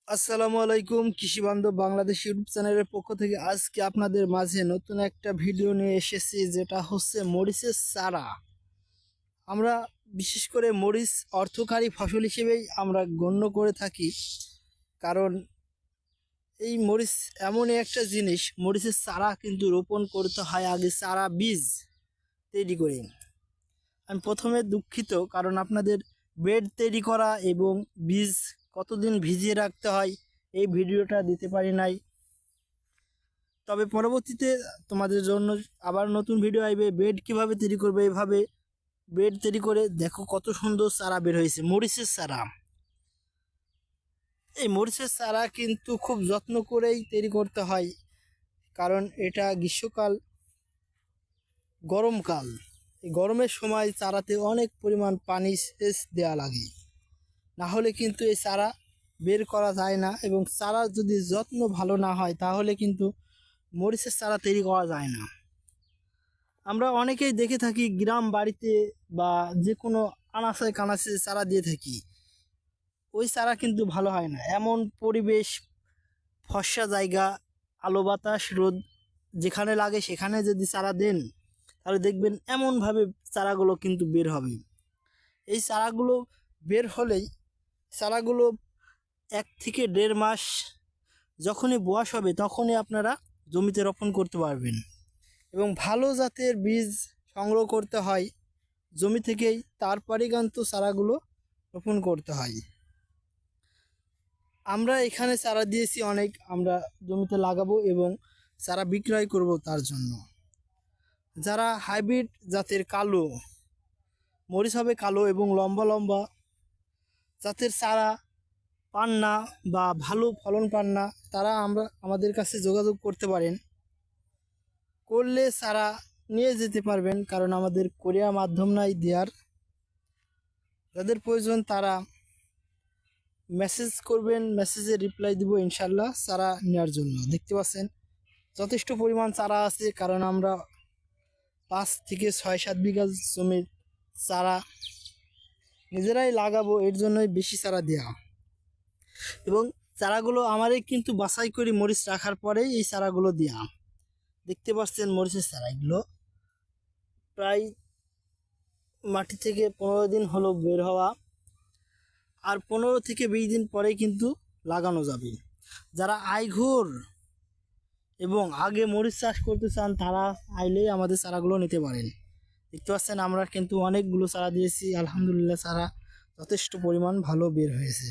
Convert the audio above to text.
আসসালামু আলাইকুম কৃষি বান্ধব বাংলাদেশ ইউটিউব চ্যানেলের পক্ষ থেকে আজকে আপনাদের মাঝে নতুন একটা ভিডিও নিয়ে এসেছি, যেটা হচ্ছে মরিচের চারা। আমরা বিশেষ করে মরিচ অর্থকারী ফসল হিসেবেই আমরা গণ্য করে থাকি, কারণ এই মরিচ এমনই একটা জিনিস, মরিচের চারা কিন্তু রোপণ করতে হয় আগে চারা বীজ তৈরি করে। আমি প্রথমে দুঃখিত, কারণ আপনাদের বেড তৈরি করা এবং বীজ কতদিন ভিজিয়ে রাখতে হয় এই ভিডিওটা দিতে পারি নাই। তবে পরবর্তীতে তোমাদের জন্য আবার নতুন ভিডিও আসবে, বেড কিভাবে তৈরি করবে। এইভাবে বেড তৈরি করে দেখো কত সুন্দর চারা বের হয়েছে, মরিচের চারা। এই মরিচের চারা কিন্তু খুব যত্ন করেই তৈরি করতে হয়, কারণ এটা গ্রীষ্মকাল, গরমকাল। এই গরমের সময় চারাতে অনেক পরিমাণ পানি সেচ দেওয়া লাগে, না হলে কিন্তু এই চারা বের করা যায় না। এবং চারা যদি যত্ন ভালো না হয় তাহলে কিন্তু মরিচের চারা তৈরি করা যায় না। আমরা অনেকেই দেখে থাকি গ্রাম বাড়িতে বা যে কোনো আনাচে কানাচে চারা দিয়ে থাকি, ওই চারা কিন্তু ভালো হয় না। এমন পরিবেশ, ফর্সা জায়গা, আলো বাতাস রোদ যেখানে লাগে সেখানে যদি চারা দেন তাহলে দেখবেন এমনভাবে চারাগুলো কিন্তু বের হবে। এই চারাগুলো বের হলেই চারাগুলো 1 থেকে 1.5 মাস যখনই বয়স হবে তখনই আপনারা জমিতে রোপণ করতে পারবেন। এবং ভালো জাতের বীজ সংগ্রহ করতে হয় জমি থেকেই, তারপরেই কিন্তু চারাগুলো রোপণ করতে হয়। আমরা এখানে চারা দিয়েছি অনেক, আমরা জমিতে লাগাবো এবং চারা বিক্রয় করব। তার জন্য যারা হাইব্রিড জাতের কালো মরিচ হবে, কালো এবং লম্বা লম্বা জাতের চারা পান না বা ভালো ফলন পান না, তারা আমাদের কাছে যোগাযোগ করতে পারেন। করলে চারা নিয়ে যেতে পারবেন, কারণ আমাদের কোরিয়া মাধ্যম নাই দেওয়ার। যাদের প্রয়োজন তারা মেসেজ করবেন, মেসেজে রিপ্লাই দিব ইনশাল্লাহ চারা নেওয়ার জন্য। দেখতে পাচ্ছেন যথেষ্ট পরিমাণ চারা আছে, কারণ আমরা 5 থেকে 6-7 বিঘা জমির চারা নিজেরাই লাগাবো, এর জন্যই বেশি চারা দেওয়া। এবং চারাগুলো আমারই কিন্তু বাছাই করে মরিচ রাখার পরেই এই চারাগুলো দেওয়া। দেখতে পাচ্ছেন মরিচের চারা, এগুলো প্রায় মাটি থেকে 15 দিন হলো বের হওয়া, আর 15 থেকে 20 দিন পরেই কিন্তু লাগানো যাবে। যারা আইঘর এবং আগে মরিচ চাষ করতে চান তারা আইলেই আমাদের চারাগুলো নিতে পারেন। দেখতে পাচ্ছেন আমরা কিন্তু অনেকগুলো চারা দিয়েছি, আলহামদুলিল্লাহ চারা যথেষ্ট পরিমাণ ভালো বের হয়েছে।